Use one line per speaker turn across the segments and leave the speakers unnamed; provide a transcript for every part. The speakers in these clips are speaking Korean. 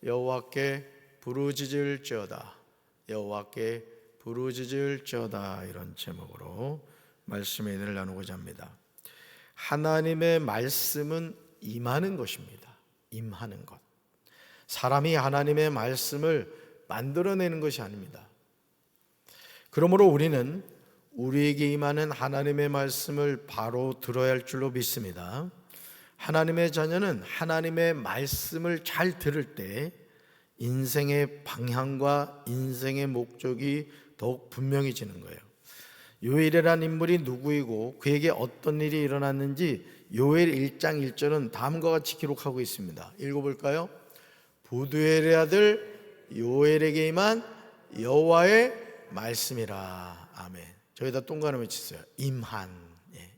여호와께 부르짖을지어다. 여호와께 부르짖을지어다. 이런 제목으로 말씀의 은혜를 나누고자 합니다. 하나님의 말씀은 임하는 것입니다. 임하는 것. 사람이 하나님의 말씀을 만들어내는 것이 아닙니다. 그러므로 우리는 우리에게 임하는 하나님의 말씀을 바로 들어야 할 줄로 믿습니다. 하나님의 자녀는 하나님의 말씀을 잘 들을 때 인생의 방향과 인생의 목적이 더욱 분명해지는 거예요. 요엘이라는 인물이 누구이고 그에게 어떤 일이 일어났는지 요엘 1장 1절은 다음과 같이 기록하고 있습니다. 읽어볼까요? 부두엘의 아들 요엘에게 임한 여호와의 말씀이라. 아멘. 저희다 동그라미 치세요. 임한.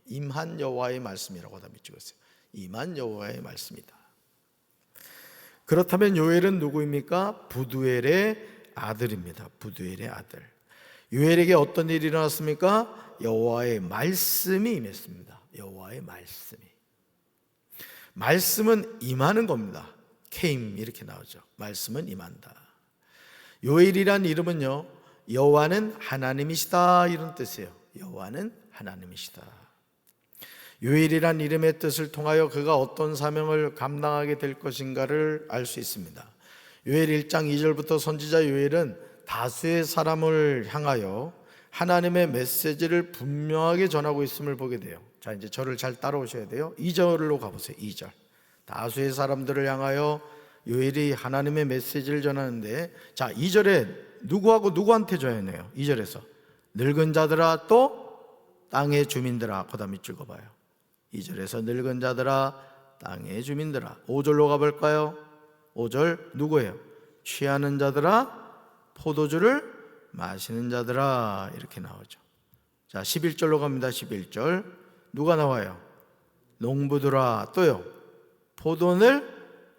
임한 여호와의 말씀이라고 다 찍었어요. 임한 여호와의 말씀이다. 그렇다면 요엘은 누구입니까? 부두엘의 아들입니다. 부두엘의 아들. 요엘에게 어떤 일이 일어났습니까? 여호와의 말씀이 임했습니다. 여호와의 말씀이. 말씀은 임하는 겁니다. came 이렇게 나오죠. 말씀은 임한다. 요엘이란 이름은요, 여호와는 하나님이시다 이런 뜻이에요. 여호와는 하나님이시다. 요엘이란 이름의 뜻을 통하여 그가 어떤 사명을 감당하게 될 것인가를 알 수 있습니다. 요엘 1장 2절부터 선지자 요엘은 다수의 사람을 향하여 하나님의 메시지를 분명하게 전하고 있음을 보게 돼요. 자, 이제 저를 잘 따라오셔야 돼요. 2절로 가보세요. 2절. 다수의 사람들을 향하여 요엘이 하나님의 메시지를 전하는데, 자, 2절에 누구하고 누구한테 전해요? 2절에서 늙은 자들아 또 땅의 주민들아. 그 다음에 읽어봐요. 2절에서 늙은 자들아 땅의 주민들아. 5절로 가볼까요? 5절 누구예요? 취하는 자들아 포도주를 마시는 자들아. 이렇게 나오죠. 자, 11절로 갑니다. 11절 누가 나와요? 농부들아. 또요 포도원을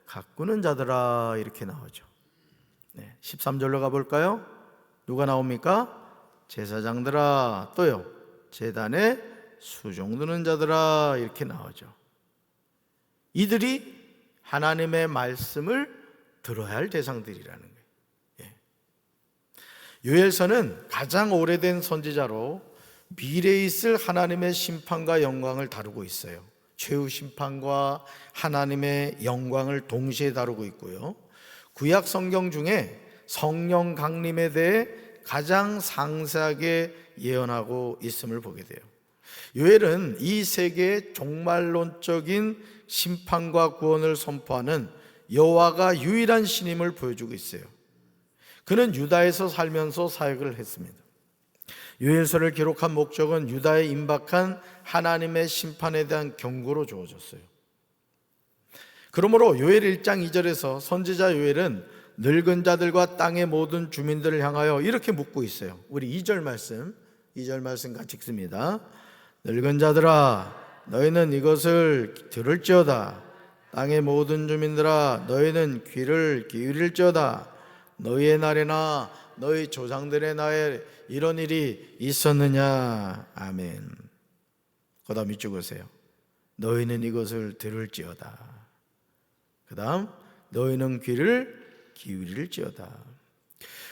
가꾸는 자들아. 이렇게 나오죠. 13절로 가볼까요? 누가 나옵니까? 제사장들아. 또요 제단에 수종 드는 자들아. 이렇게 나오죠. 이들이 하나님의 말씀을 들어야 할 대상들이라는 거예요. 요엘서는 가장 오래된 선지자로 미래에 있을 하나님의 심판과 영광을 다루고 있어요. 최후 심판과 하나님의 영광을 동시에 다루고 있고요. 구약 성경 중에 성령 강림에 대해 가장 상세하게 예언하고 있음을 보게 돼요. 요엘은 이 세계의 종말론적인 심판과 구원을 선포하는 여호와가 유일한 신임을 보여주고 있어요. 그는 유다에서 살면서 사역을 했습니다. 요엘서를 기록한 목적은 유다에 임박한 하나님의 심판에 대한 경고로 주어졌어요. 그러므로 요엘 1장 2절에서 선지자 요엘은 늙은 자들과 땅의 모든 주민들을 향하여 이렇게 묻고 있어요. 우리 2절 말씀 같이 읽습니다. 늙은 자들아 너희는 이것을 들을지어다. 땅의 모든 주민들아 너희는 귀를 기울일지어다. 너희의 날에나 너희 조상들의 날에 이런 일이 있었느냐. 아멘. 그 다음 이쪽 오세요. 너희는 이것을 들을지어다. 그 다음 너희는 귀를 기울일지어다.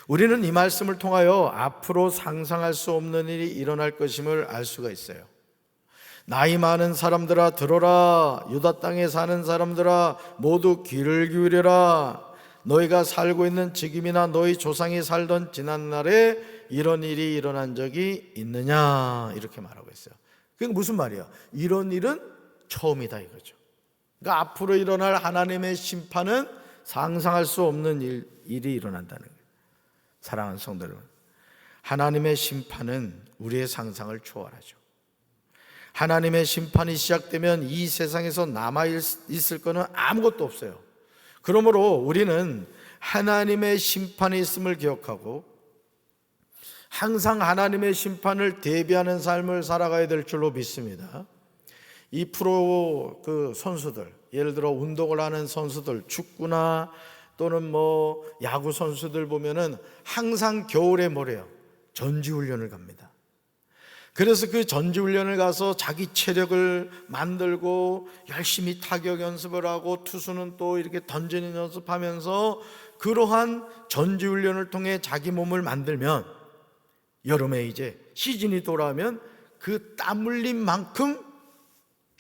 우리는 이 말씀을 통하여 앞으로 상상할 수 없는 일이 일어날 것임을 알 수가 있어요. 나이 많은 사람들아 들어라. 유다 땅에 사는 사람들아 모두 귀를 기울여라. 너희가 살고 있는 지금이나 너희 조상이 살던 지난날에 이런 일이 일어난 적이 있느냐. 이렇게 말하고 있어요. 그게 무슨 말이야? 이런 일은 처음이다 이거죠. 그러니까 앞으로 일어날 하나님의 심판은 상상할 수 없는 일이 일어난다는 거예요. 사랑하는 성도 여러분, 하나님의 심판은 우리의 상상을 초월하죠. 하나님의 심판이 시작되면 이 세상에서 남아있을 것은 아무것도 없어요. 그러므로 우리는 하나님의 심판이 있음을 기억하고 항상 하나님의 심판을 대비하는 삶을 살아가야 될 줄로 믿습니다. 이 프로 선수들, 예를 들어 운동을 하는 선수들, 축구나 또는 야구 선수들 보면은 항상 겨울에 뭐래요? 전지훈련을 갑니다. 그래서 그 전지훈련을 가서 자기 체력을 만들고 열심히 타격 연습을 하고 투수는 또 이렇게 던지는 연습하면서 그러한 전지훈련을 통해 자기 몸을 만들면 여름에 이제 시즌이 돌아오면 그 땀 흘린 만큼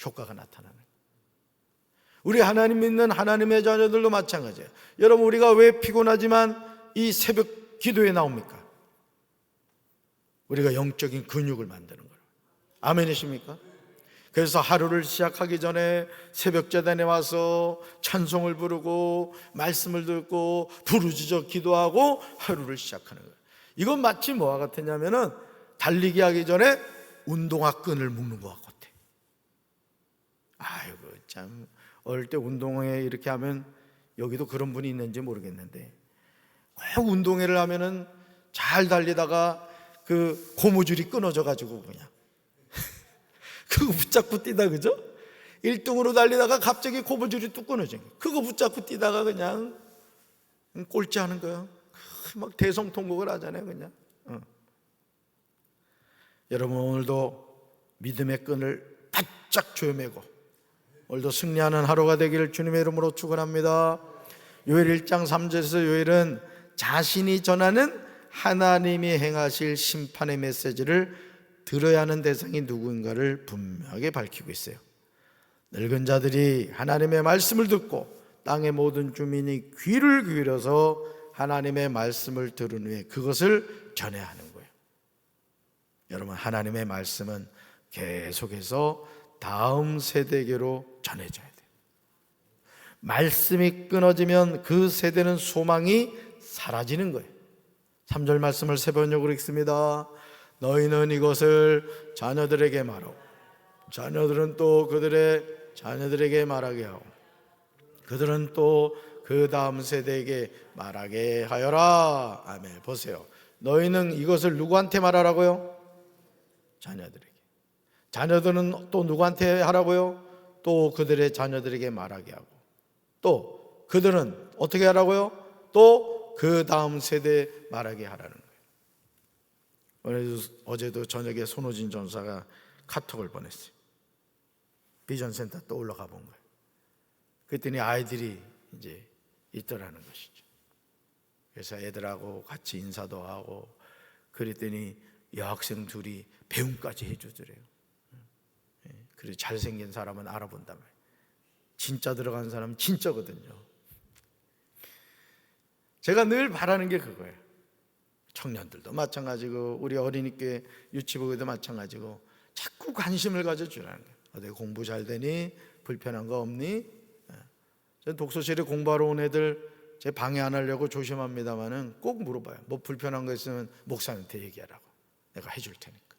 효과가 나타나는 거예요. 우리 하나님 믿는 하나님의 자녀들도 마찬가지예요. 여러분, 우리가 왜 피곤하지만 이 새벽 기도에 나옵니까? 우리가 영적인 근육을 만드는 거예요. 아멘이십니까? 그래서 하루를 시작하기 전에 새벽 제단에 와서 찬송을 부르고 말씀을 듣고 부르짖어 기도하고 하루를 시작하는 거예요. 이건 마치 뭐와 같으냐면은 달리기 하기 전에 운동화 끈을 묶는 것과 같아. 아이고 참, 어릴 때 운동회 이렇게 하면, 여기도 그런 분이 있는지 모르겠는데 꼭 운동회를 하면은 잘 달리다가 그 고무줄이 끊어져 가지고 그냥 그거 붙잡고 뛰다, 그죠? 1등으로 달리다가 갑자기 고무줄이 뚝 끊어져, 그거 붙잡고 뛰다가 그냥 꼴찌하는 거예요. 막 대성통곡을 하잖아요 그냥. 여러분, 오늘도 믿음의 끈을 바짝 조여매고 오늘도 승리하는 하루가 되기를 주님의 이름으로 축원합니다. 요엘 1장 3절에서 요엘은 자신이 전하는 하나님이 행하실 심판의 메시지를 들어야 하는 대상이 누구인가를 분명하게 밝히고 있어요. 늙은 자들이 하나님의 말씀을 듣고 땅의 모든 주민이 귀를 기울여서 하나님의 말씀을 들은 후에 그것을 전해야 하는 거예요. 여러분, 하나님의 말씀은 계속해서 다음 세대에게로 전해져야 돼요. 말씀이 끊어지면 그 세대는 소망이 사라지는 거예요. 3절 말씀을 세 번역으로 읽습니다. 너희는 이것을 자녀들에게 말하고 자녀들은 또 그들의 자녀들에게 말하게 하고 그들은 또 그 다음 세대에게 말하게 하여라. 아멘. 보세요. 너희는 이것을 누구한테 말하라고요? 자녀들에게. 자녀들은 또 누구한테 하라고요? 또 그들의 자녀들에게 말하게 하고 또 그들은 어떻게 하라고요? 또 그 다음 세대에 말하게 하라는 거예요. 어제도 저녁에 손호진 전사가 카톡을 보냈어요. 비전센터 또 올라가 본 거예요. 그랬더니 아이들이 이제 있더라는 것이죠. 그래서 애들하고 같이 인사도 하고 그랬더니 여학생 둘이 배움까지 해주더래요. 그리고 잘생긴 사람은 알아본단 말이에요. 진짜 들어간 사람은 진짜거든요. 제가 늘 바라는 게 그거예요. 청년들도 마찬가지고 우리 어린이교회 유치부에도 마찬가지고 자꾸 관심을 가져주라는 거예요. 어디 공부 잘 되니? 불편한 거 없니? 독서실에 공부하러 온 애들 제 방해 안 하려고 조심합니다만은 꼭 물어봐요. 뭐 불편한 거 있으면 목사한테 얘기하라고. 내가 해줄 테니까.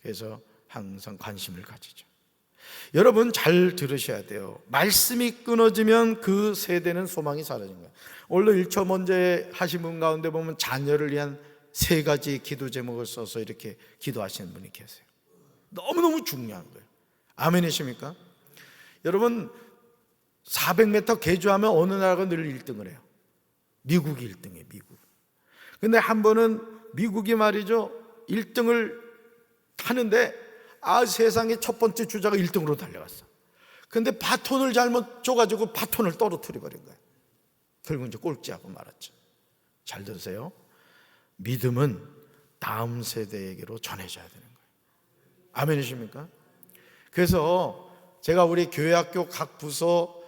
그래서 항상 관심을 가지죠. 여러분 잘 들으셔야 돼요. 말씀이 끊어지면 그 세대는 소망이 사라진 거예요. 오늘 1초 먼저 하신 분 가운데 보면 자녀를 위한 3가지 기도 제목을 써서 이렇게 기도하시는 분이 계세요. 너무너무 중요한 거예요. 아멘이십니까? 여러분 400m 계주하면 어느 나라가 늘 1등을 해요? 미국이 1등이에요. 미국. 근데 한 번은 미국이 말이죠 1등을 하는데 세상에 첫 번째 주자가 1등으로 달려갔어. 근데 바톤을 잘못 줘가지고 바톤을 떨어뜨려 버린 거예요. 결국 이제 꼴찌하고 말았죠. 잘 들으세요. 믿음은 다음 세대에게로 전해져야 되는 거예요. 아멘이십니까? 그래서 제가 우리 교회학교 각 부서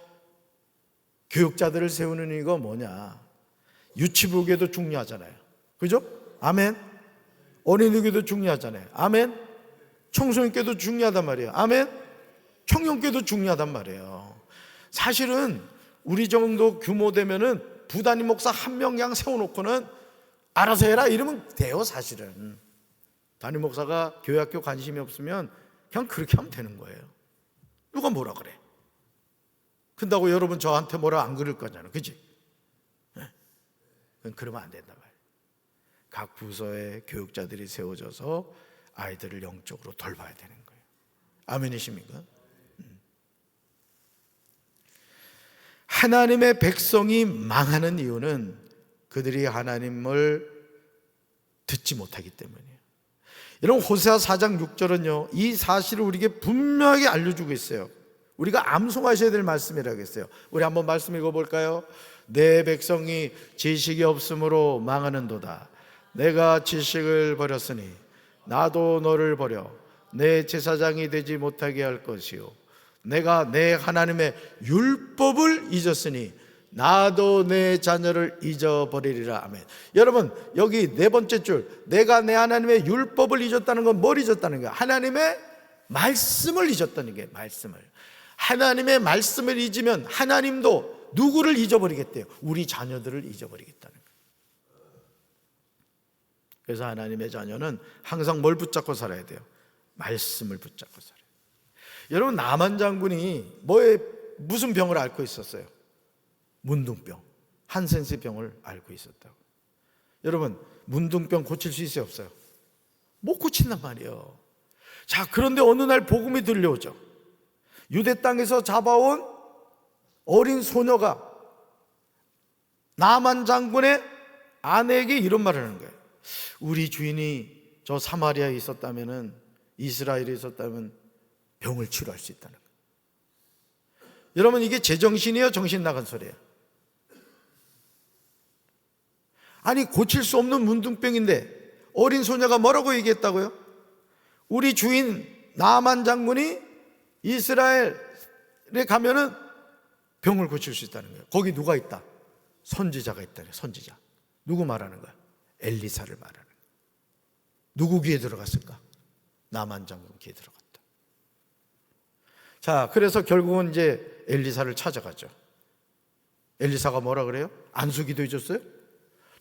교육자들을 세우는 이유가 뭐냐, 유치부교도 중요하잖아요. 그죠? 아멘. 어린이교도 중요하잖아요. 아멘. 청소년교도 중요하단 말이에요. 아멘. 청년교도 중요하단 말이에요. 사실은 우리 정도 규모 되면은 부담임 목사 한 명 그냥 세워놓고는 알아서 해라 이러면 돼요. 사실은 담임 목사가 교회학교 관심이 없으면 그냥 그렇게 하면 되는 거예요. 누가 뭐라 그래? 근다고 여러분 저한테 뭐라 안 그럴 거잖아요. 그치? 네. 그러면 안 된단 말이에요. 각 부서에 교육자들이 세워져서 아이들을 영적으로 돌봐야 되는 거예요. 아멘이십니까? 하나님의 백성이 망하는 이유는 그들이 하나님을 듣지 못하기 때문이에요. 여러분, 호세아 4장 6절은요 이 사실을 우리에게 분명하게 알려주고 있어요. 우리가 암송하셔야 될 말씀이라고 했어요. 우리 한번 말씀 읽어볼까요? 내 백성이 지식이 없으므로 망하는도다. 내가 지식을 버렸으니 나도 너를 버려 내 제사장이 되지 못하게 할 것이요 내가 내 하나님의 율법을 잊었으니 나도 내 자녀를 잊어버리리라. 아멘. 여러분, 여기 네 번째 줄, 내가 내 하나님의 율법을 잊었다는 건 뭘 잊었다는 거야? 하나님의 말씀을 잊었다는 게, 말씀을. 하나님의 말씀을 잊으면 하나님도 누구를 잊어버리겠대요? 우리 자녀들을 잊어버리겠다는 거예요. 그래서 하나님의 자녀는 항상 뭘 붙잡고 살아야 돼요? 말씀을 붙잡고 살아요. 여러분, 나만 장군이 무슨 병을 앓고 있었어요? 문둥병, 한센스 병을 앓고 있었다고. 여러분, 문둥병 고칠 수 있어요, 없어요? 못 고친단 말이에요. 자, 그런데 어느 날 복음이 들려오죠. 유대 땅에서 잡아온 어린 소녀가 나만 장군의 아내에게 이런 말을 하는 거예요. 우리 주인이 저 사마리아에 있었다면, 이스라엘에 있었다면 병을 치료할 수 있다는 거예요. 여러분, 이게 제정신이에요, 정신 나간 소리예요? 아니, 고칠 수 없는 문둥병인데 어린 소녀가 뭐라고 얘기했다고요? 우리 주인 나만 장군이 이스라엘에 가면은 병을 고칠 수 있다는 거예요. 거기 누가 있다? 선지자가 있다네. 선지자. 누구 말하는 거야? 엘리사를 말하는 거야. 누구 귀에 들어갔을까? 나만 장군 귀에 들어갔다. 자, 그래서 결국은 이제 엘리사를 찾아가죠. 엘리사가 뭐라 그래요? 안수기도 해줬어요?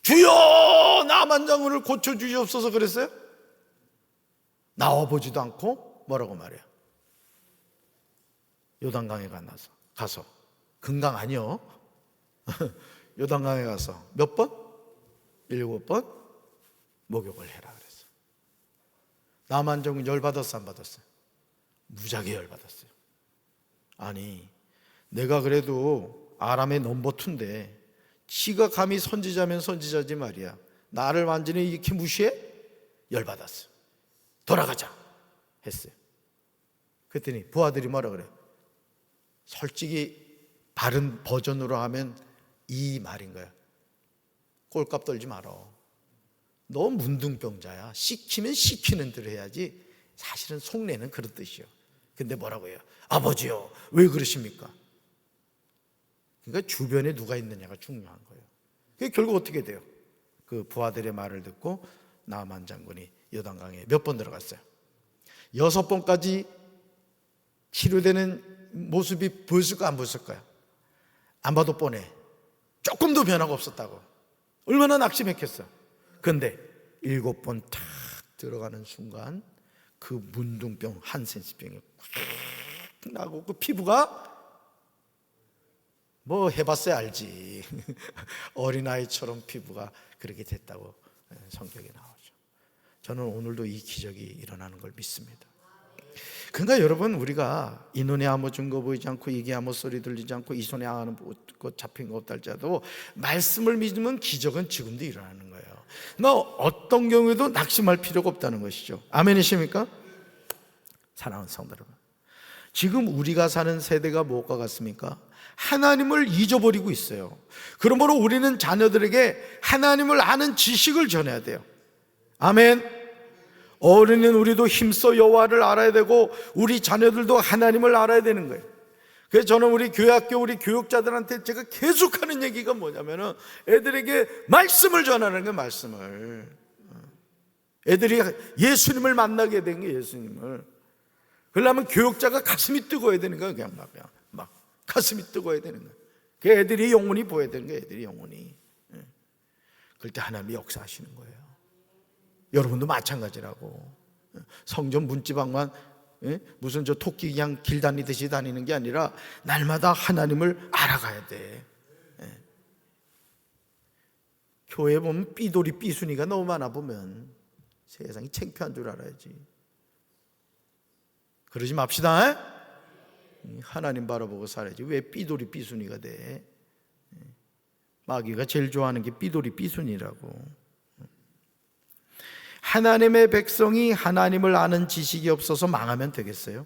주여, 나만 장군을 고쳐주시옵소서 그랬어요? 나와보지도 않고 뭐라고 말해요? 요단강에 가서 금강 아니요 요단강에 가서 몇 번? 7번 목욕을 해라 그랬어요. 나만 장군 열받았어, 안 받았어요? 무지하게 열받았어요. 아니, 내가 그래도 아람의 넘버2인데 지가 감히 선지자면 선지자지 말이야. 나를 완전히 이렇게 무시해? 열받았어요. 돌아가자 했어요. 그랬더니 부하들이 뭐라 그래요? 솔직히 바른 버전으로 하면 이 말인 거야. 꼴값 떨지 말어. 너 문둥병자야. 시키면 시키는 대로 해야지. 사실은 속내는 그런 뜻이요. 근데 뭐라고 해요? 아버지요, 왜 그러십니까? 그러니까 주변에 누가 있느냐가 중요한 거예요. 그게 결국 어떻게 돼요? 그 부하들의 말을 듣고 나만 장군이 요단강에 몇 번 들어갔어요? 6번까지 치료되는 모습이 보였을까, 안 보였을까요? 안 봐도 뻔해. 조금도 변화가 없었다고. 얼마나 낙심했겠어. 그런데 7번 탁 들어가는 순간 그 문둥병, 한센스병이 확 나고 그 피부가 뭐 해봤어야 알지. 어린아이처럼 피부가 그렇게 됐다고 성경에 나오죠. 저는 오늘도 이 기적이 일어나는 걸 믿습니다. 그러니까 여러분, 우리가 이 눈에 아무 증거 보이지 않고 이게 아무 소리 들리지 않고 이 손에 아무 것 잡힌 것 없다 할지라도 말씀을 믿으면 기적은 지금도 일어나는 거예요. 너 어떤 경우에도 낙심할 필요가 없다는 것이죠. 아멘이십니까? 사랑하는 성도 여러분, 지금 우리가 사는 세대가 무엇과 같습니까? 하나님을 잊어버리고 있어요. 그러므로 우리는 자녀들에게 하나님을 아는 지식을 전해야 돼요. 아멘. 어른인 우리도 힘써 여호와를 알아야 되고 우리 자녀들도 하나님을 알아야 되는 거예요. 그래서 저는 우리 교회학교 우리 교육자들한테 제가 계속하는 얘기가 뭐냐면은 애들에게 말씀을 전하는 거예요. 말씀을. 애들이 예수님을 만나게 된 게 예수님을. 그러려면 교육자가 가슴이 뜨거워야 되는 거예요. 그냥 막 가슴이 뜨거워야 되는 거예요. 그 애들이 영혼이 보여야 되는 거예요. 애들이 영혼이. 그럴 때 하나님이 역사하시는 거예요. 여러분도 마찬가지라고. 성전 문지방만 무슨 저 토끼 그냥 길 다니듯이 다니는 게 아니라 날마다 하나님을 알아가야 돼. 교회 보면 삐돌이 삐순이가 너무 많아 보면 세상이 창피한 줄 알아야지. 그러지 맙시다. 하나님 바라보고 살아야지. 왜 삐돌이 삐순이가 돼? 마귀가 제일 좋아하는 게 삐돌이 삐순이라고. 하나님의 백성이 하나님을 아는 지식이 없어서 망하면 되겠어요?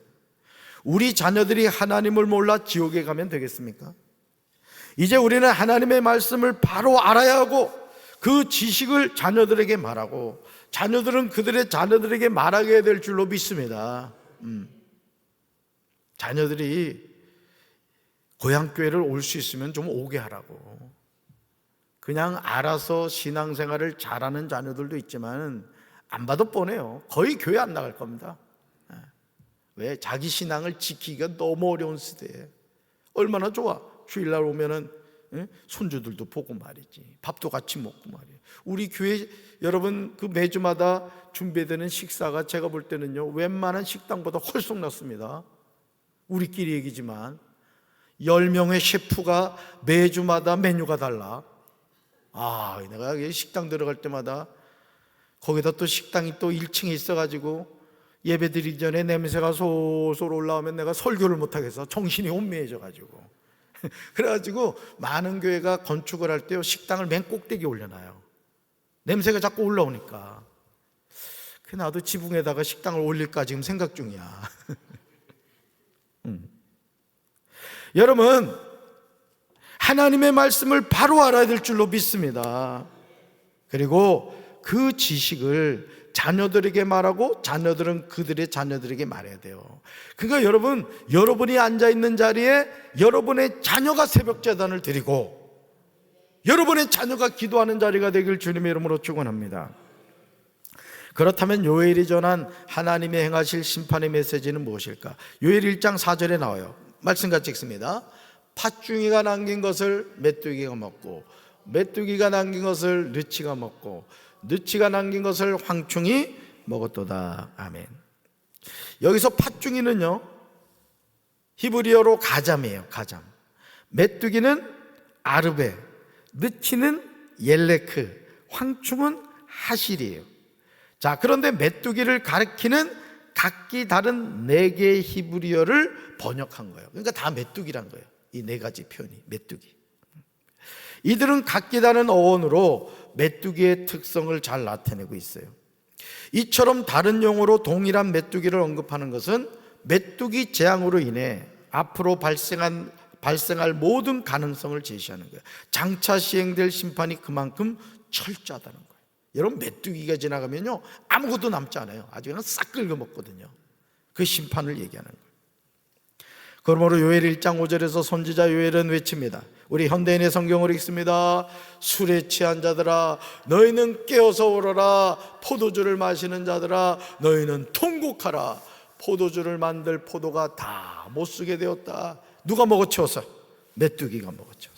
우리 자녀들이 하나님을 몰라 지옥에 가면 되겠습니까? 이제 우리는 하나님의 말씀을 바로 알아야 하고 그 지식을 자녀들에게 말하고 자녀들은 그들의 자녀들에게 말하게 될 줄로 믿습니다. 자녀들이 고향교회를 올 수 있으면 좀 오게 하라고. 그냥 알아서 신앙생활을 잘하는 자녀들도 있지만 안 봐도 뻔해요. 거의 교회 안 나갈 겁니다. 왜? 자기 신앙을 지키기가 너무 어려운 시대에 얼마나 좋아. 주일날 오면은 손주들도 보고 말이지. 밥도 같이 먹고 말이에요. 우리 교회 여러분 그 매주마다 준비되는 식사가 제가 볼 때는요 웬만한 식당보다 훨씬 낫습니다. 우리끼리 얘기지만 10명의 셰프가 매주마다 메뉴가 달라. 내가 식당 들어갈 때마다 거기다 또 식당이 또 1층에 있어가지고 예배 드리기 전에 냄새가 솔솔 올라오면 내가 설교를 못하겠어. 정신이 혼미해져가지고 그래가지고 많은 교회가 건축을 할 때요 식당을 맨 꼭대기에 올려놔요. 냄새가 자꾸 올라오니까. 나도 지붕에다가 식당을 올릴까 지금 생각 중이야. 여러분 하나님의 말씀을 바로 알아야 될 줄로 믿습니다. 그리고 그 지식을 자녀들에게 말하고 자녀들은 그들의 자녀들에게 말해야 돼요. 그러니까 여러분, 여러분이 앉아있는 자리에 여러분의 자녀가 새벽제단을 드리고 여러분의 자녀가 기도하는 자리가 되길 주님의 이름으로 축원합니다. 그렇다면 요엘이 전한 하나님의 행하실 심판의 메시지는 무엇일까? 요엘 1장 4절에 나와요. 말씀 같이 읽습니다. 팥중이가 남긴 것을 메뚜기가 먹고 메뚜기가 남긴 것을 느치가 먹고 느치가 남긴 것을 황충이 먹었도다. 아멘. 여기서 팥중이는요 히브리어로 가잠이에요. 가잠. 메뚜기는 아르베, 느치는 옐레크, 황충은 하실이에요. 자, 그런데 메뚜기를 가리키는 각기 다른 4개의 히브리어를 번역한 거예요. 그러니까 다 메뚜기란 거예요. 이 4가지 표현이 메뚜기. 이들은 각기 다른 어원으로 메뚜기의 특성을 잘 나타내고 있어요. 이처럼 다른 용어로 동일한 메뚜기를 언급하는 것은 메뚜기 재앙으로 인해 앞으로 발생할 모든 가능성을 제시하는 거예요. 장차 시행될 심판이 그만큼 철저하다는 거예요. 여러분 메뚜기가 지나가면요 아무것도 남지 않아요. 아주 그냥 싹 긁어먹거든요. 그 심판을 얘기하는 거예요. 그러므로 요엘 1장 5절에서 선지자 요엘은 외칩니다. 우리 현대인의 성경을 읽습니다. 술에 취한 자들아 너희는 깨어서 오너라. 포도주를 마시는 자들아 너희는 통곡하라. 포도주를 만들 포도가 다 못쓰게 되었다. 누가 먹어치웠어? 메뚜기가 먹어치웠어.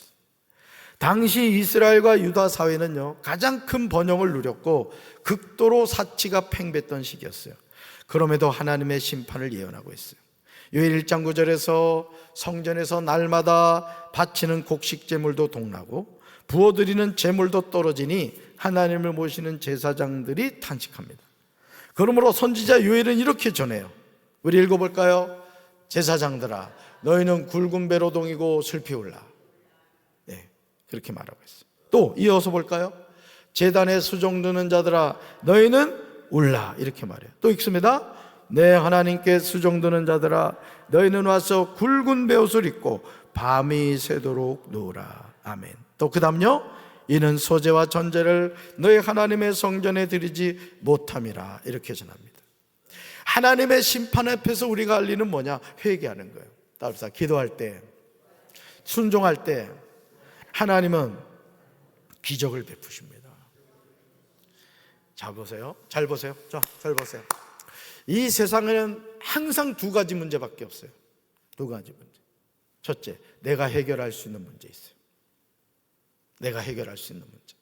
당시 이스라엘과 유다 사회는요 가장 큰 번영을 누렸고 극도로 사치가 팽배했던 시기였어요. 그럼에도 하나님의 심판을 예언하고 있어요. 요엘 1장 9절에서 성전에서 날마다 바치는 곡식 제물도 동나고 부어드리는 제물도 떨어지니 하나님을 모시는 제사장들이 탄식합니다. 그러므로 선지자 요엘은 이렇게 전해요. 우리 읽어볼까요? 제사장들아 너희는 굵은 배로 동이고 슬피 울라. 네, 그렇게 말하고 있어요. 또 이어서 볼까요? 제단에 수종 드는 자들아 너희는 울라. 이렇게 말해요. 또 읽습니다. 내 하나님께 수종드는 자들아 너희는 와서 굵은 베옷을 입고 밤이 새도록 누우라. 아멘. 또 그 다음요 이는 소제와 전제를 너희 하나님의 성전에 드리지 못함이라. 이렇게 전합니다. 하나님의 심판 앞에서 우리가 할 일은 뭐냐? 회개하는 거예요. 따라서 기도할 때 순종할 때 하나님은 기적을 베푸십니다. 잘 보세요. 잘 보세요. 자, 잘 보세요. 이 세상에는 항상 2가지 문제밖에 없어요. 2가지 문제. 첫째, 내가 해결할 수 있는 문제 있어요. 내가 해결할 수 있는 문제.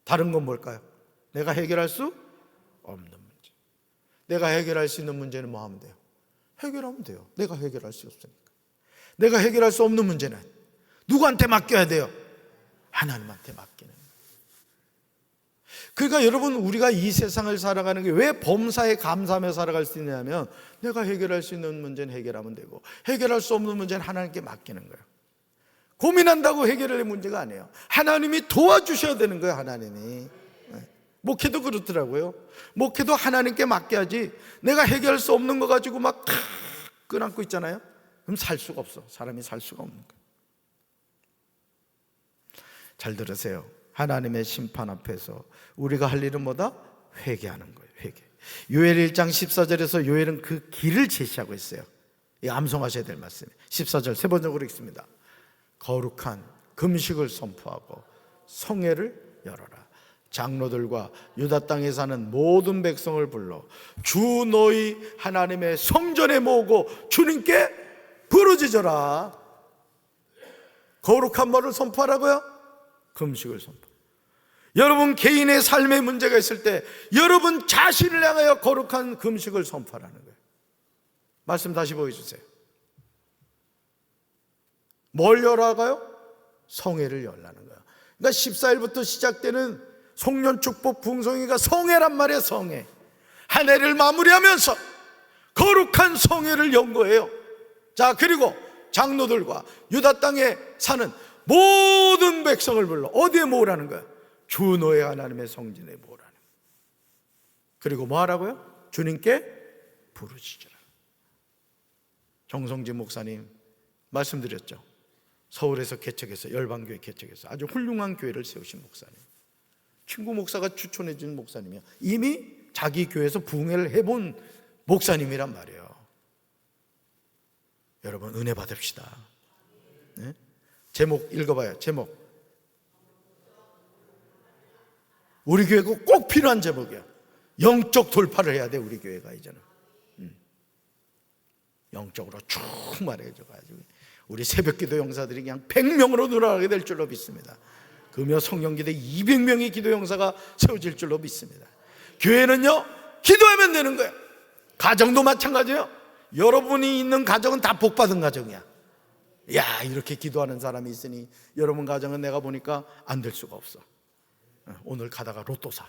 다른 건 뭘까요? 내가 해결할 수 없는 문제. 내가 해결할 수 있는 문제는 뭐 하면 돼요? 해결하면 돼요. 내가 해결할 수 없으니까. 내가 해결할 수 없는 문제는 누구한테 맡겨야 돼요? 하나님한테 맡기는. 그러니까 여러분 우리가 이 세상을 살아가는 게 왜 범사에 감사하며 살아갈 수 있냐면 내가 해결할 수 있는 문제는 해결하면 되고 해결할 수 없는 문제는 하나님께 맡기는 거예요. 고민한다고 해결할 문제가 아니에요. 하나님이 도와주셔야 되는 거예요. 하나님이 목회도 그렇더라고요. 목회도 하나님께 맡겨야지 내가 해결할 수 없는 거 가지고 막 끄안고 있잖아요. 그럼 살 수가 없어. 사람이 살 수가 없는 거예요. 잘 들으세요. 하나님의 심판 앞에서 우리가 할 일은 뭐다? 회개하는 거예요. 회개. 요엘 1장 14절에서 요엘은 그 길을 제시하고 있어요. 이 암송하셔야 될 말씀이에요. 14절 세 번역으로 읽습니다. 거룩한 금식을 선포하고 성회를 열어라. 장로들과 유다 땅에 사는 모든 백성을 불러 주 너희 하나님의 성전에 모으고 주님께 부르짖어라. 거룩한 뭐를 선포하라고요? 금식을 선포. 여러분 개인의 삶에 문제가 있을 때 여러분 자신을 향하여 거룩한 금식을 선포하라는 거예요. 말씀 다시 보여주세요. 뭘 열어가요? 성회를 열라는 거예요. 그러니까 14일부터 시작되는 송년 축복 부흥성회가 성회란 말이에요. 성회. 한 해를 마무리하면서 거룩한 성회를 연 거예요. 자, 그리고 장로들과 유다 땅에 사는 모든 백성을 불러 어디에 모으라는 거예요? 주 너의 하나님의 성전에 모으라는 거예요. 그리고 뭐 하라고요? 주님께 부르짖으라. 정성진 목사님 말씀드렸죠. 서울에서 개척해서 열방교회 개척해서 아주 훌륭한 교회를 세우신 목사님, 친구 목사가 추천해 준 목사님이야. 이미 자기 교회에서 부흥회를 해본 목사님이란 말이에요. 여러분 은혜 받읍시다. 네? 제목 읽어봐요. 제목. 우리 교회가 꼭 필요한 제목이야. 영적 돌파를 해야 돼. 우리 교회가 이제는 영적으로 충만해져가지고 우리 새벽기도 용사들이 그냥 100명으로 늘어나게 될 줄로 믿습니다. 금요 성령기대 200명의 기도 용사가 세워질 줄로 믿습니다. 교회는요 기도하면 되는 거예요. 가정도 마찬가지예요. 여러분이 있는 가정은 다 복받은 가정이야. 야, 이렇게 기도하는 사람이 있으니 여러분 가정은 내가 보니까 안 될 수가 없어. 오늘 가다가 로또 사.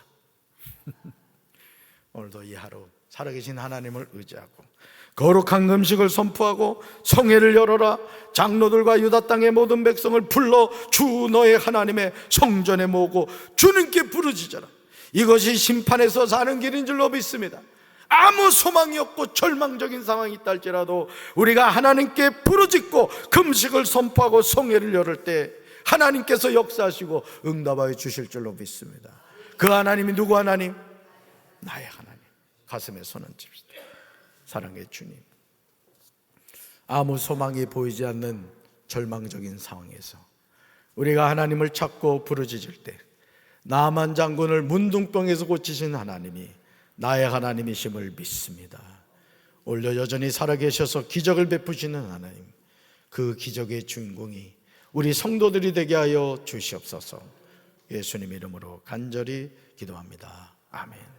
오늘도 이 하루 살아계신 하나님을 의지하고 거룩한 금식을 선포하고 성회를 열어라. 장로들과 유다 땅의 모든 백성을 불러 주 너의 하나님의 성전에 모으고 주님께 부르짖어라. 이것이 심판에서 사는 길인 줄로 믿습니다. 아무 소망이 없고 절망적인 상황이 있다 할지라도 우리가 하나님께 부르짖고 금식을 선포하고 성회를 열을 때 하나님께서 역사하시고 응답하여 주실 줄로 믿습니다. 그 하나님이 누구 하나님? 나의 하나님. 가슴에 손 얹읍시다. 사랑의 주님, 아무 소망이 보이지 않는 절망적인 상황에서 우리가 하나님을 찾고 부르짖을 때 나만 장군을 문둥병에서 고치신 하나님이 나의 하나님이심을 믿습니다. 오늘 여전히 살아계셔서 기적을 베푸시는 하나님, 그 기적의 주인공이 우리 성도들이 되게 하여 주시옵소서. 예수님 이름으로 간절히 기도합니다. 아멘.